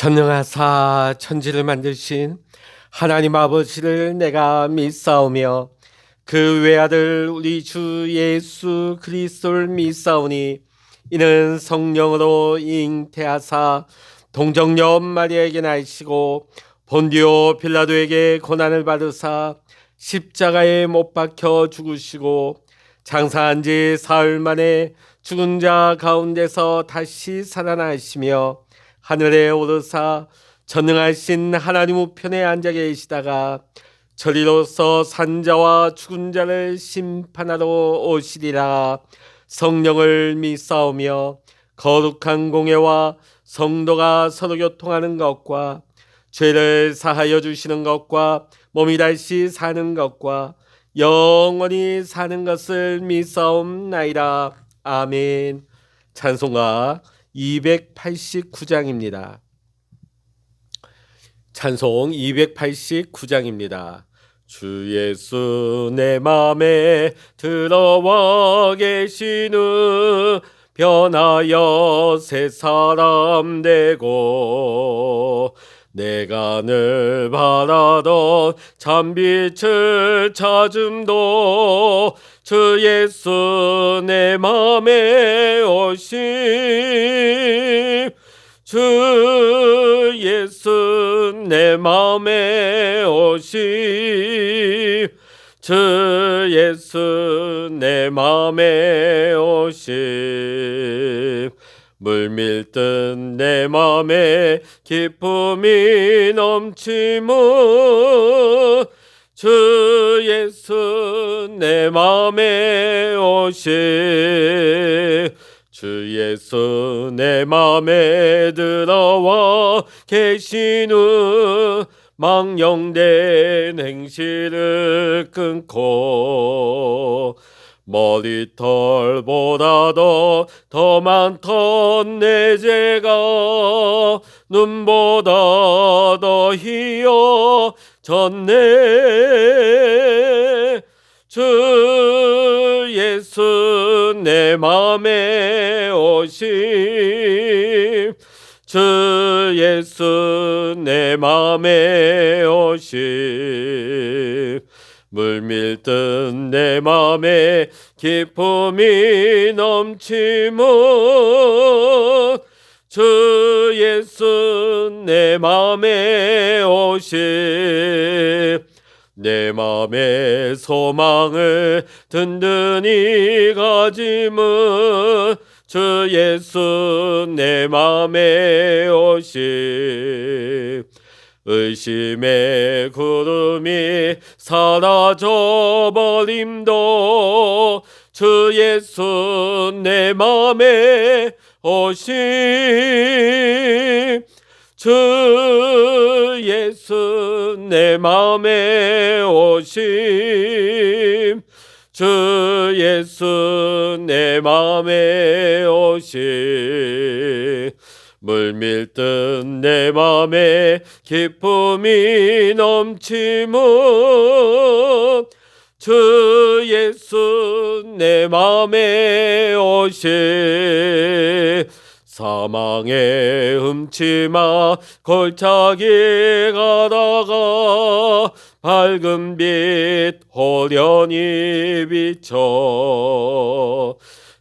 전능하사 천지를 만드신 하나님 아버지를 내가 믿사오며 그 외아들 우리 주 예수 그리스도를 믿사오니 이는 성령으로 잉태하사 동정녀 마리아에게 나시고 본디오 빌라도에게 고난을 받으사 십자가에 못 박혀 죽으시고 장사한 지 사흘 만에 죽은 자 가운데서 다시 살아나시며 하늘에 오르사 전능하신 하나님 우편에 앉아 계시다가 저리로서 산자와 죽은 자를 심판하러 오시리라. 성령을 믿사오며 거룩한 공예와 성도가 서로 교통하는 것과 죄를 사하여 주시는 것과 몸이 다시 사는 것과 영원히 사는 것을 믿사옵나이다. 아멘. 찬송가 289장입니다. 찬송 289장입니다. 주 예수 내 맘에 들어와 계시는 변하여 새 사람 되고 내가 늘 바라던 참빛을 찾음도 주 예수 내 맘에 오심 주 예수 내 맘에 오심 주 예수 내 맘에 오심 물밀듯 내 맘에 기쁨이 넘치면 주 예수 내 맘에 오심 주 예수 내 맘에 들어와 계시는 망령된 행실을 끊고 머리털보다도 더 많던 내 죄가 눈보다 더 희어졌네 주 예수 내 맘에 오심 주 예수 내 맘에 오심 물밀듯 내 맘에 기쁨이 넘치면 주 예수 내 맘에 오심 내 맘의 소망을 든든히 가짐은 주 예수 내 맘에 오심 의심의 구름이 사라져 버림도 주 예수 내 맘에 오심 주 예수 내 맘에 오심 주 예수 내 맘에 오심 물밀듯 내 맘에 기쁨이 넘치면 주 예수 내 맘에 오심 사망의 흠치마 골짜기 가다가 밝은 빛 호련히 비춰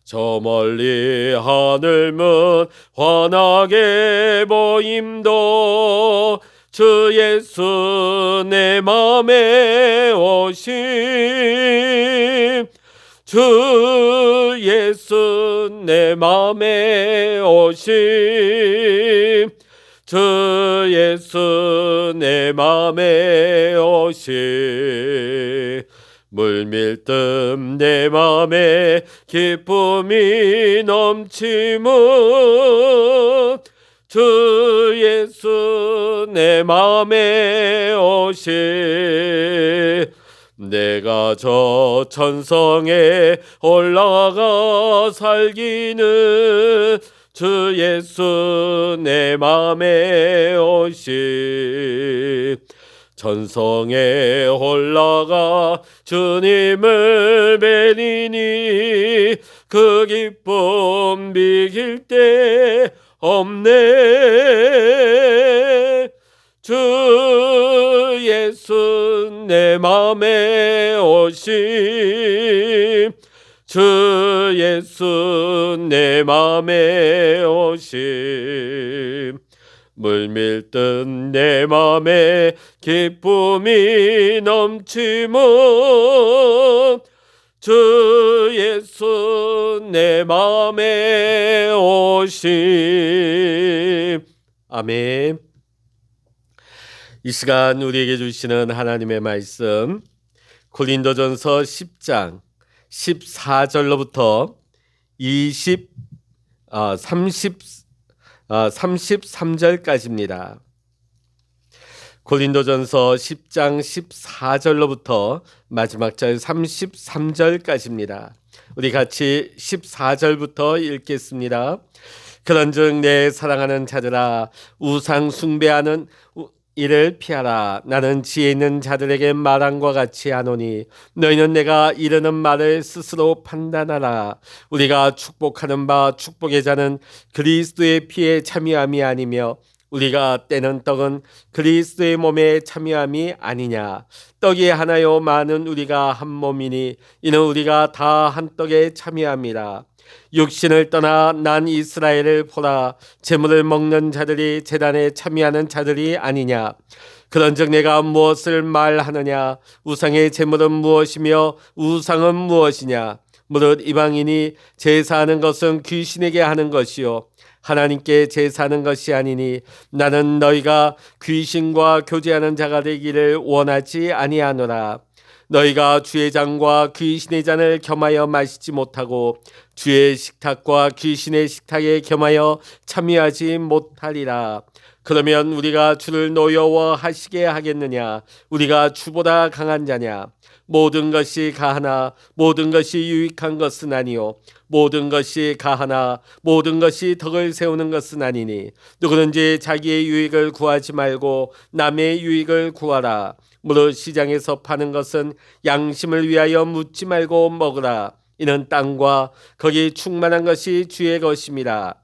저 멀리 하늘문 환하게 보임도 주 예수 내 맘에 오심 주 예수 내 맘에 오심 주 예수 내 맘에 오심 물밀듯 내 맘에 기쁨이 넘치면 주 예수 내 맘에 오심 내가 저 천성에 올라가 살기는 주 예수 내 맘에 오심 천성에 올라가 주님을 뵈리니 그 기쁨 비길 때 없네. 주 예수 내 맘에 오심, 주 예수 내 맘에 오심. 물밀듯 내 맘에 기쁨이 넘치면 주 예수 내 맘에 오심. 아멘. 이 시간 우리에게 주시는 하나님의 말씀, 고린도전서 10장 14절로부터 33절까지입니다. 고린도전서 10장 14절로부터 마지막 절 33절까지입니다. 우리 같이 14절부터 읽겠습니다. 그런즉 내 사랑하는 자들아, 우상 숭배하는 이를 피하라. 나는 지혜 있는 자들에게 말함과 같이 하노니 너희는 내가 이르는 말을 스스로 판단하라. 우리가 축복하는 바 축복의 자는 그리스도의 피에 참여함이 아니며 우리가 떼는 떡은 그리스도의 몸에 참여함이 아니냐. 떡이 하나요 많은 우리가 한 몸이니 이는 우리가 다 한 떡에 참여함이라. 육신을 떠나 난 이스라엘을 보라. 제물을 먹는 자들이 제단에 참여하는 자들이 아니냐. 그런즉 내가 무엇을 말하느냐. 우상의 제물은 무엇이며 우상은 무엇이냐. 무릇 이방인이 제사하는 것은 귀신에게 하는 것이요 하나님께 제사하는 것이 아니니 나는 너희가 귀신과 교제하는 자가 되기를 원하지 아니하노라. 너희가 주의 잔과 귀신의 잔을 겸하여 마시지 못하고 주의 식탁과 귀신의 식탁에 겸하여 참여하지 못하리라. 그러면 우리가 주를 노여워하시게 하겠느냐. 우리가 주보다 강한 자냐. 모든 것이 가하나 모든 것이 유익한 것은 아니요 모든 것이 가하나 모든 것이 덕을 세우는 것은 아니니 누구든지 자기의 유익을 구하지 말고 남의 유익을 구하라. 무릇 시장에서 파는 것은 양심을 위하여 묻지 말고 먹으라. 이는 땅과 거기 충만한 것이 주의 것임이라.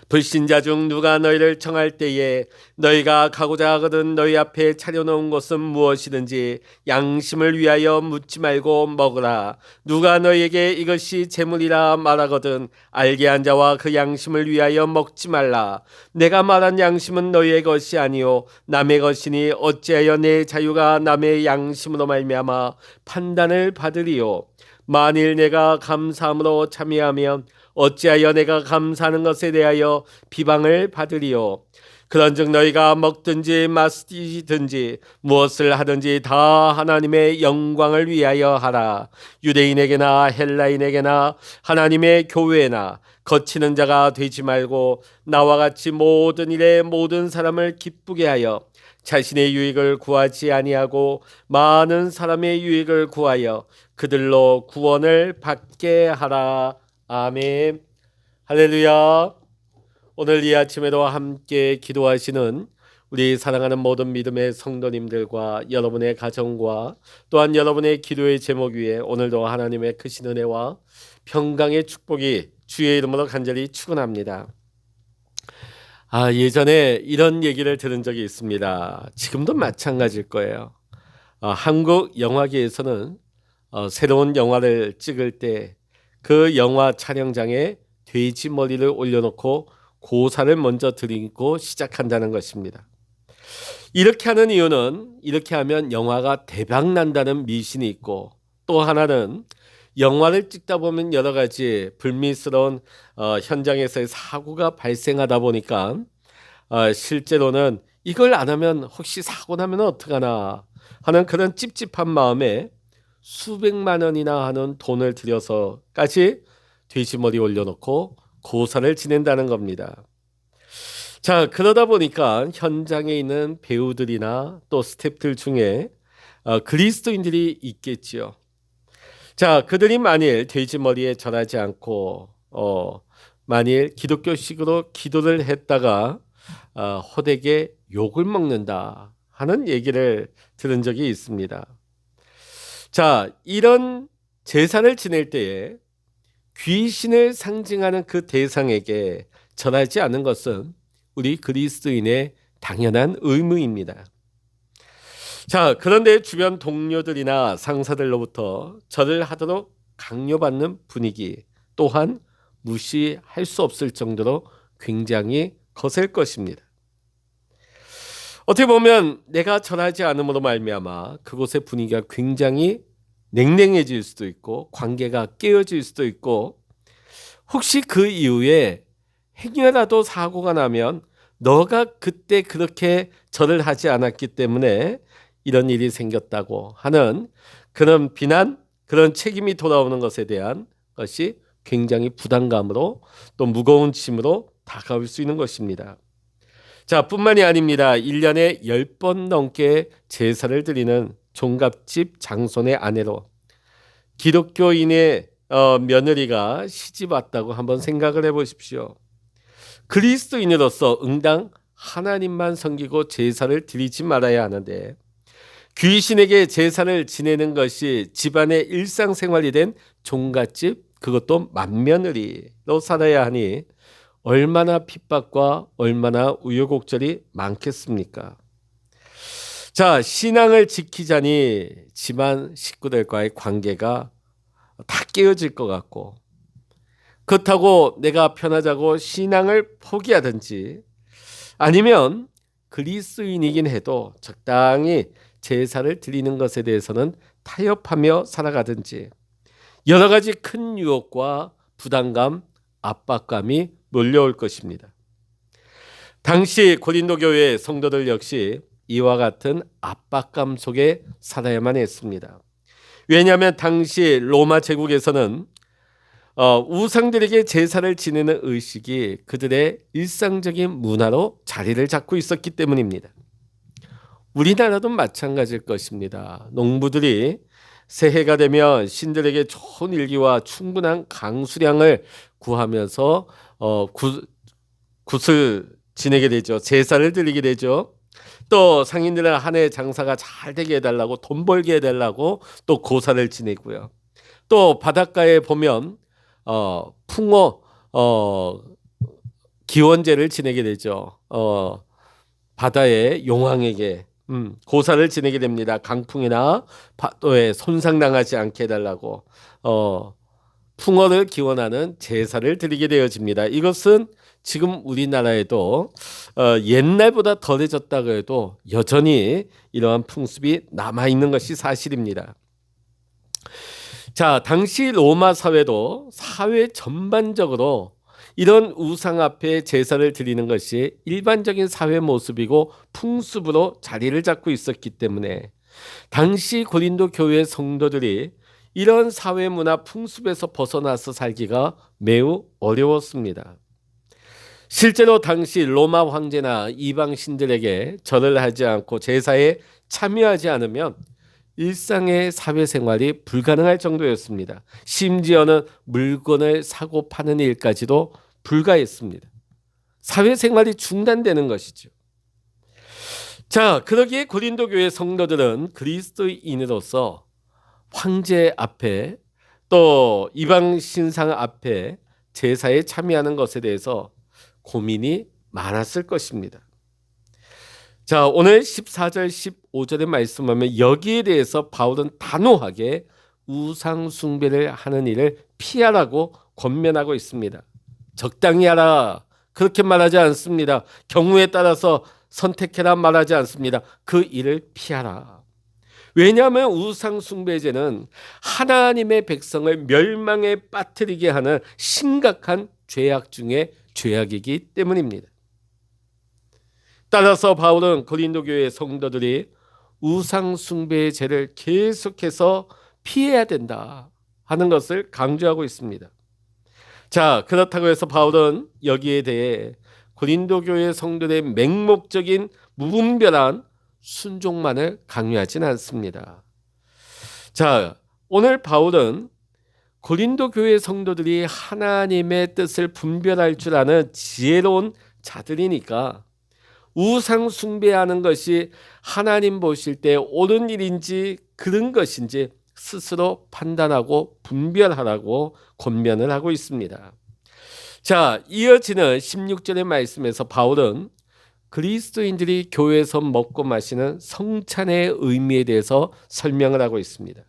불신자 중 누가 너희를 청할 때에 너희가 가고자 하거든 너희 앞에 차려놓은 것은 무엇이든지 양심을 위하여 묻지 말고 먹으라. 누가 너희에게 이것이 재물이라 말하거든 알게 한 자와 그 양심을 위하여 먹지 말라. 내가 말한 양심은 너희의 것이 아니요 남의 것이니 어찌하여 내 자유가 남의 양심으로 말미암아 판단을 받으리요. 만일 내가 감사함으로 참여하면 어찌하여 내가 감사하는 것에 대하여 비방을 받으리요. 그런즉 너희가 먹든지 마시든지 무엇을 하든지 다 하나님의 영광을 위하여 하라. 유대인에게나 헬라인에게나 하나님의 교회나 거치는 자가 되지 말고 나와 같이 모든 일에 모든 사람을 기쁘게 하여 자신의 유익을 구하지 아니하고 많은 사람의 유익을 구하여 그들로 구원을 받게 하라. 아멘. 할렐루야. 오늘 이 아침에도 함께 기도하시는 우리 사랑하는 모든 믿음의 성도님들과 여러분의 가정과 또한 여러분의 기도의 제목 위에 오늘도 하나님의 크신 은혜와 평강의 축복이 주의 이름으로 간절히 축원합니다. 예전에 이런 얘기를 들은 적이 있습니다. 지금도 마찬가지일 거예요. 한국 영화계에서는 새로운 영화를 찍을 때 그 영화 촬영장에 돼지 머리를 올려놓고 고사를 먼저 드리고 시작한다는 것입니다. 이렇게 하는 이유는 이렇게 하면 영화가 대박 난다는 미신이 있고 또 하나는 영화를 찍다 보면 여러 가지 불미스러운 현장에서의 사고가 발생하다 보니까 실제로는 이걸 안 하면 혹시 사고 나면 어떡하나 하는 그런 찝찝한 마음에 수백만 원이나 하는 돈을 들여서까지 돼지머리 올려놓고 고사를 지낸다는 겁니다. 자, 그러다 보니까 현장에 있는 배우들이나 또 스태프들 중에 그리스도인들이 있겠지요. 자, 그들이 만일 돼지머리에 절하지 않고 만일 기독교식으로 기도를 했다가 호되게 욕을 먹는다 하는 얘기를 들은 적이 있습니다. 자, 이런 제사를 지낼 때에 귀신을 상징하는 그 대상에게 절하지 않는 것은 우리 그리스도인의 당연한 의무입니다. 자, 그런데 주변 동료들이나 상사들로부터 절을 하도록 강요받는 분위기 또한 무시할 수 없을 정도로 굉장히 거셀 것입니다. 어떻게 보면 내가 절하지 않음으로 말미암아 그곳의 분위기가 굉장히 냉랭해질 수도 있고 관계가 깨어질 수도 있고 혹시 그 이후에 행여라도 사고가 나면 너가 그때 그렇게 절을 하지 않았기 때문에 이런 일이 생겼다고 하는 그런 비난, 그런 책임이 돌아오는 것에 대한 것이 굉장히 부담감으로 또 무거운 짐으로 다가올 수 있는 것입니다. 자, 뿐만이 아닙니다. 1년에 10번 넘게 제사를 드리는 종갓집 장손의 아내로 기독교인의 며느리가 시집 왔다고 한번 생각을 해보십시오. 그리스도인으로서 응당 하나님만 섬기고 제사를 드리지 말아야 하는데 귀신에게 제사를 지내는 것이 집안의 일상생활이 된 종갓집, 그것도 맏며느리로 살아야 하니 얼마나 핍박과 얼마나 우여곡절이 많겠습니까? 자, 신앙을 지키자니 집안 식구들과의 관계가 다 깨어질 것 같고 그렇다고 내가 편하자고 신앙을 포기하든지 아니면 그리스도인이긴 해도 적당히 제사를 드리는 것에 대해서는 타협하며 살아가든지 여러 가지 큰 유혹과 부담감, 압박감이 몰려올 것입니다. 당시 고린도 교회 성도들 역시 이와 같은 압박감 속에 살아야만 했습니다. 왜냐하면 당시 로마 제국에서는 우상들에게 제사를 지내는 의식이 그들의 일상적인 문화로 자리를 잡고 있었기 때문입니다. 우리나라도 마찬가지일 것입니다. 농부들이 새해가 되면 신들에게 좋은 일기와 충분한 강수량을 구하면서 굿을 지내게 되죠. 제사를 드리게 되죠. 또 상인들은 한 해 장사가 잘 되게 해달라고 돈 벌게 해달라고 또 고사를 지내고요. 또 바닷가에 보면 풍어 기원제를 지내게 되죠. 바다의 용왕에게 고사를 지내게 됩니다. 강풍이나 파도에 손상당하지 않게 해달라고 풍어를 기원하는 제사를 드리게 되어집니다. 이것은 지금 우리나라에도 옛날보다 덜해졌다고 해도 여전히 이러한 풍습이 남아있는 것이 사실입니다. 자, 당시 로마 사회도 사회 전반적으로 이런 우상 앞에 제사를 드리는 것이 일반적인 사회 모습이고 풍습으로 자리를 잡고 있었기 때문에 당시 고린도 교회 성도들이 이런 사회 문화 풍습에서 벗어나서 살기가 매우 어려웠습니다. 실제로 당시 로마 황제나 이방 신들에게 절을 하지 않고 제사에 참여하지 않으면 일상의 사회생활이 불가능할 정도였습니다. 심지어는 물건을 사고 파는 일까지도 불가했습니다. 사회생활이 중단되는 것이죠. 자, 그러기에 고린도 교회 성도들은 그리스도인으로서 황제 앞에 또 이방 신상 앞에 제사에 참여하는 것에 대해서 고민이 많았을 것입니다. 자, 오늘 14절 15절의 말씀하면 여기에 대해서 바울은 단호하게 우상 숭배를 하는 일을 피하라고 권면하고 있습니다. 적당히 하라 그렇게 말하지 않습니다. 경우에 따라서 선택해라 말하지 않습니다. 그 일을 피하라. 왜냐하면 우상 숭배죄는 하나님의 백성을 멸망에 빠뜨리게 하는 심각한 죄악 중에 죄악이기 때문입니다. 따라서 바울은 고린도 교회 성도들이 우상 숭배의 죄를 계속해서 피해야 된다 하는 것을 강조하고 있습니다. 자, 그렇다고 해서 바울은 여기에 대해 고린도 교회 성도들의 맹목적인 무분별한 순종만을 강요하진 않습니다. 자, 오늘 바울은 고린도 교회 성도들이 하나님의 뜻을 분별할 줄 아는 지혜로운 자들이니까 우상 숭배하는 것이 하나님 보실 때 옳은 일인지 그런 것인지 스스로 판단하고 분별하라고 권면을 하고 있습니다. 자, 이어지는 16절의 말씀에서 바울은 그리스도인들이 교회에서 먹고 마시는 성찬의 의미에 대해서 설명을 하고 있습니다.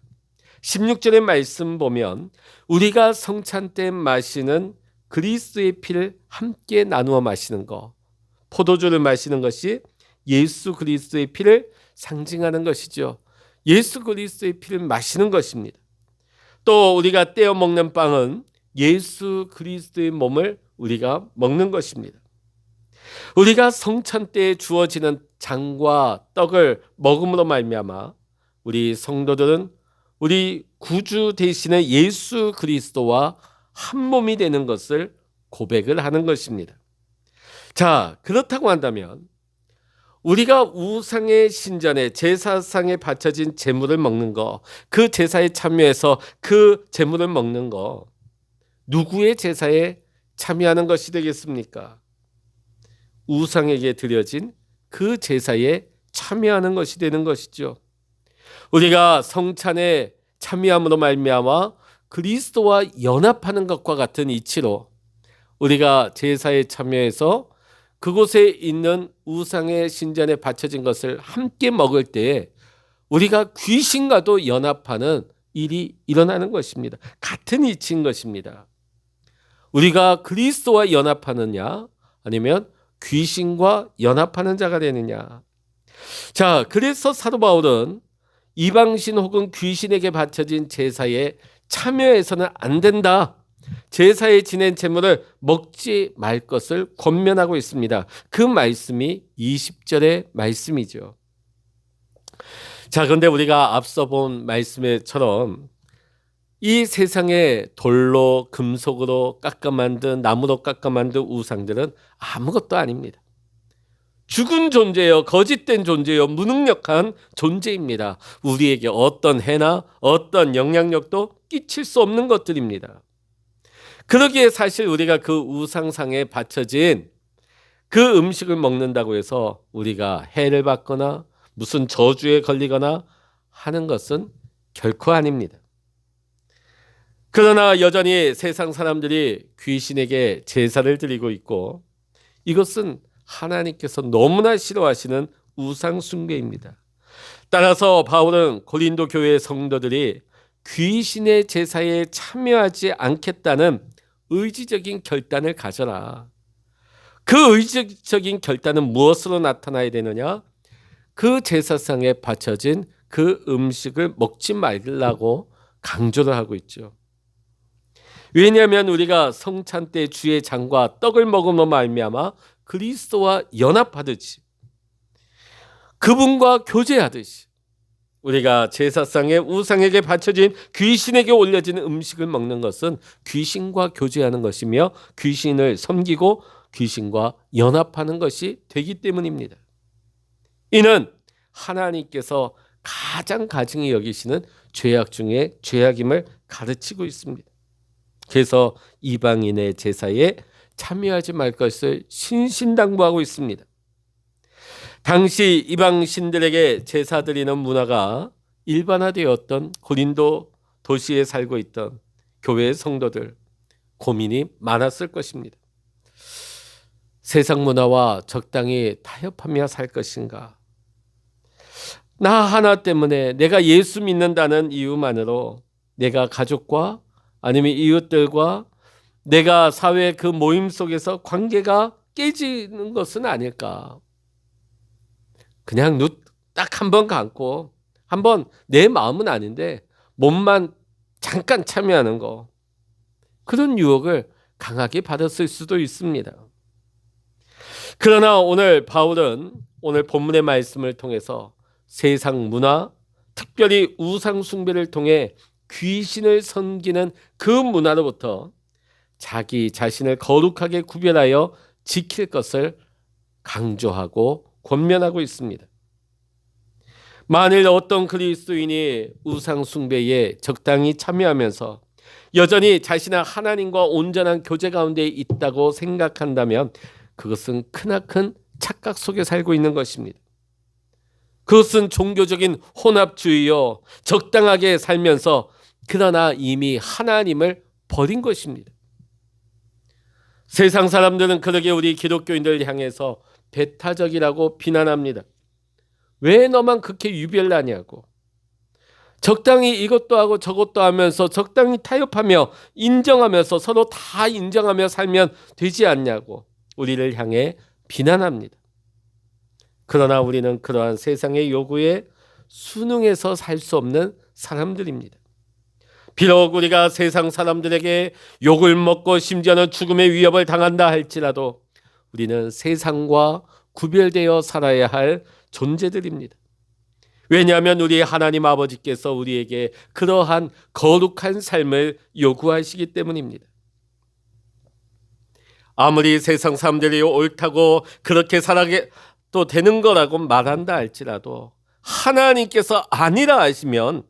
16절의 말씀 보면 우리가 성찬 때 마시는 그리스도의 피를 함께 나누어 마시는 것, 포도주를 마시는 것이 예수 그리스도의 피를 상징하는 것이죠. 예수 그리스도의 피를 마시는 것입니다. 또 우리가 떼어 먹는 빵은 예수 그리스도의 몸을 우리가 먹는 것입니다. 우리가 성찬 때에 주어지는 장과 떡을 먹음으로 말미암아 우리 성도들은 우리 구주 되시는 예수 그리스도와 한 몸이 되는 것을 고백을 하는 것입니다. 자, 그렇다고 한다면 우리가 우상의 신전에 제사상에 바쳐진 제물을 먹는 거, 그 제사에 참여해서 그 제물을 먹는 거, 누구의 제사에 참여하는 것이 되겠습니까? 우상에게 드려진 그 제사에 참여하는 것이 되는 것이죠. 우리가 성찬에 참여함으로 말미암아 그리스도와 연합하는 것과 같은 이치로 우리가 제사에 참여해서 그곳에 있는 우상의 신전에 바쳐진 것을 함께 먹을 때에 우리가 귀신과도 연합하는 일이 일어나는 것입니다. 같은 이치인 것입니다. 우리가 그리스도와 연합하느냐 아니면 귀신과 연합하는 자가 되느냐. 자, 그래서 사도 바울은 이방신 혹은 귀신에게 바쳐진 제사에 참여해서는 안 된다. 제사에 지낸 제물을 먹지 말 것을 권면하고 있습니다. 그 말씀이 20절의 말씀이죠. 자, 그런데 우리가 앞서 본 말씀처럼 이 세상에 돌로 금속으로 깎아 만든 나무로 깎아 만든 우상들은 아무것도 아닙니다. 죽은 존재요, 거짓된 존재요, 무능력한 존재입니다. 우리에게 어떤 해나 어떤 영향력도 끼칠 수 없는 것들입니다. 그러기에 사실 우리가 그 우상상에 바쳐진 그 음식을 먹는다고 해서 우리가 해를 받거나 무슨 저주에 걸리거나 하는 것은 결코 아닙니다. 그러나 여전히 세상 사람들이 귀신에게 제사를 드리고 있고 이것은 하나님께서 너무나 싫어하시는 우상 숭배입니다. 따라서 바울은 고린도 교회의 성도들이 귀신의 제사에 참여하지 않겠다는 의지적인 결단을 가져라. 그 의지적인 결단은 무엇으로 나타나야 되느냐? 그 제사상에 바쳐진 그 음식을 먹지 말라고 강조를 하고 있죠. 왜냐하면 우리가 성찬 때 주의 장과 떡을 먹음으로 말미암아 그리스도와 연합하듯이 그분과 교제하듯이 우리가 제사상에 우상에게 바쳐진 귀신에게 올려진 음식을 먹는 것은 귀신과 교제하는 것이며 귀신을 섬기고 귀신과 연합하는 것이 되기 때문입니다. 이는 하나님께서 가장 가증히 여기시는 죄악 중에 죄악임을 가르치고 있습니다. 그래서 이방인의 제사에 참여하지 말 것을 신신당부하고 있습니다. 당시 이방신들에게 제사 드리는 문화가 일반화되었던 고린도 도시에 살고 있던 교회의 성도들 고민이 많았을 것입니다. 세상 문화와 적당히 타협하며 살 것인가? 나 하나 때문에 내가 예수 믿는다는 이유만으로 내가 가족과 아니면 이웃들과 내가 사회 그 모임 속에서 관계가 깨지는 것은 아닐까? 그냥 눈 딱 한 번 감고 한번 내 마음은 아닌데 몸만 잠깐 참여하는 거, 그런 유혹을 강하게 받았을 수도 있습니다. 그러나 오늘 바울은 오늘 본문의 말씀을 통해서 세상 문화, 특별히 우상 숭배를 통해 귀신을 섬기는 그 문화로부터 자기 자신을 거룩하게 구별하여 지킬 것을 강조하고 권면하고 있습니다. 만일 어떤 그리스도인이 우상 숭배에 적당히 참여하면서 여전히 자신은 하나님과 온전한 교제 가운데 있다고 생각한다면 그것은 크나큰 착각 속에 살고 있는 것입니다. 그것은 종교적인 혼합주의요, 적당하게 살면서 그러나 이미 하나님을 버린 것입니다. 세상 사람들은 그러게 우리 기독교인들 향해서 배타적이라고 비난합니다. 왜 너만 그렇게 유별나냐고. 적당히 이것도 하고 저것도 하면서 적당히 타협하며 인정하면서 서로 다 인정하며 살면 되지 않냐고 우리를 향해 비난합니다. 그러나 우리는 그러한 세상의 요구에 순응해서 살 수 없는 사람들입니다. 비록 우리가 세상 사람들에게 욕을 먹고 심지어는 죽음의 위협을 당한다 할지라도 우리는 세상과 구별되어 살아야 할 존재들입니다. 왜냐하면 우리 하나님 아버지께서 우리에게 그러한 거룩한 삶을 요구하시기 때문입니다. 아무리 세상 사람들이 옳다고 그렇게 살아도 되는 거라고 말한다 할지라도 하나님께서 아니라 하시면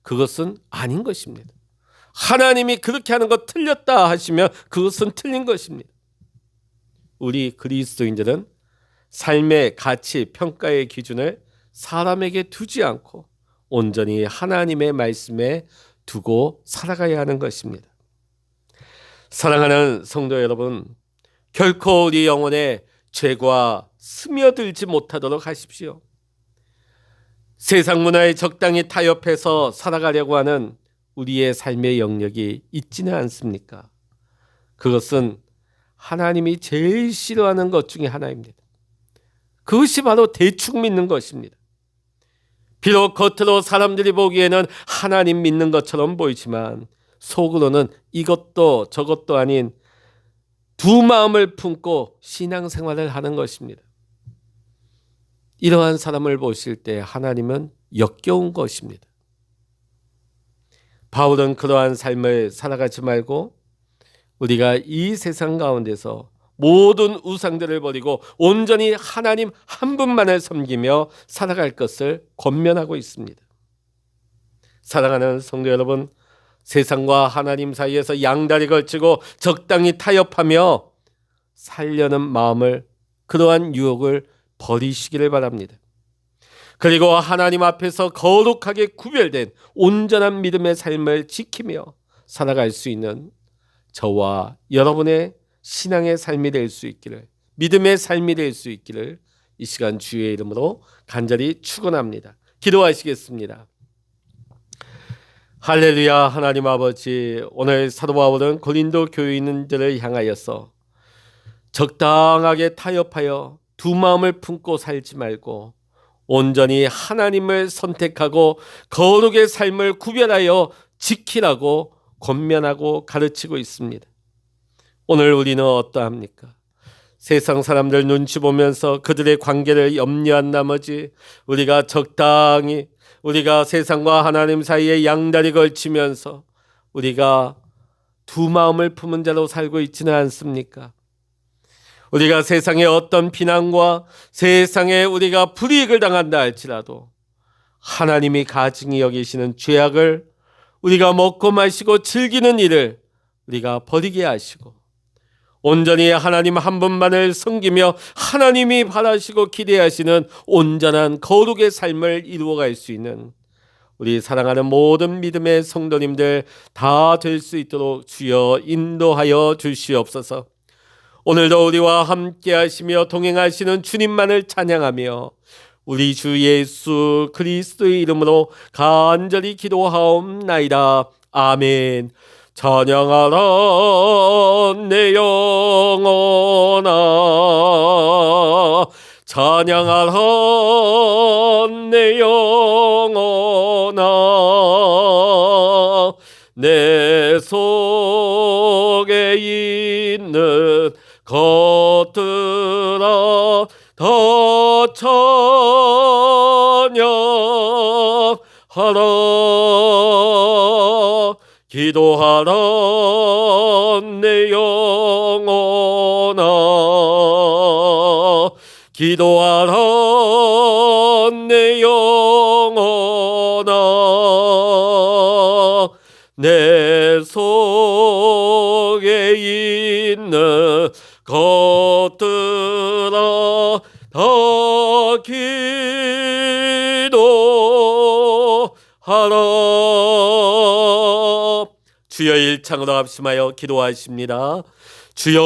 그것은 아닌 것입니다. 하나님이 그렇게 하는 거 틀렸다 하시면 그것은 틀린 것입니다. 우리 그리스도인들은 삶의 가치, 평가의 기준을 사람에게 두지 않고 온전히 하나님의 말씀에 두고 살아가야 하는 것입니다. 사랑하는 성도 여러분, 결코 우리 영혼에 죄가 스며들지 못하도록 하십시오. 세상 문화에 적당히 타협해서 살아가려고 하는 우리의 삶의 영역이 있지는 않습니까? 그것은 하나님이 제일 싫어하는 것 중에 하나입니다. 그것이 바로 대충 믿는 것입니다. 비록 겉으로 사람들이 보기에는 하나님 믿는 것처럼 보이지만 속으로는 이것도 저것도 아닌 두 마음을 품고 신앙생활을 하는 것입니다. 이러한 사람을 보실 때 하나님은 역겨운 것입니다. 바울은 그러한 삶을 살아가지 말고 우리가 이 세상 가운데서 모든 우상들을 버리고 온전히 하나님 한 분만을 섬기며 살아갈 것을 권면하고 있습니다. 사랑하는 성도 여러분, 세상과 하나님 사이에서 양다리 걸치고 적당히 타협하며 살려는 마음을, 그러한 유혹을 버리시기를 바랍니다. 그리고 하나님 앞에서 거룩하게 구별된 온전한 믿음의 삶을 지키며 살아갈 수 있는 저와 여러분의 신앙의 삶이 될 수 있기를, 믿음의 삶이 될 수 있기를 이 시간 주의 이름으로 간절히 축원합니다. 기도하시겠습니다. 할렐루야. 하나님 아버지, 오늘 사도 바울은 고린도 교인들을 향하여서 적당하게 타협하여 두 마음을 품고 살지 말고 온전히 하나님을 선택하고 거룩의 삶을 구별하여 지키라고 권면하고 가르치고 있습니다. 오늘 우리는 어떠합니까? 세상 사람들 눈치 보면서 그들의 관계를 염려한 나머지 우리가 적당히 우리가 세상과 하나님 사이에 양다리 걸치면서 우리가 두 마음을 품은 자로 살고 있지는 않습니까? 우리가 세상의 어떤 비난과 세상에 우리가 불이익을 당한다 할지라도 하나님이 가증히 여기시는 죄악을 우리가 먹고 마시고 즐기는 일을 우리가 버리게 하시고 온전히 하나님 한 분만을 섬기며 하나님이 바라시고 기대하시는 온전한 거룩의 삶을 이루어갈 수 있는 우리 사랑하는 모든 믿음의 성도님들 다 될 수 있도록 주여 인도하여 주시옵소서. 오늘도 우리와 함께 하시며 동행하시는 주님만을 찬양하며 우리 주 예수 그리스도의 이름으로 간절히 기도하옵나이다. 아멘. 찬양하라 내 영혼아, 찬양하라 내 영혼아, 내 속에 있는 것들아 더 찬양하라. 기도하라 내 영혼아, 기도하라 내 영혼아, 내 속에 있는 것들아 다 기도하라. 주여 일창으로 합심하여 기도하십니다. 주여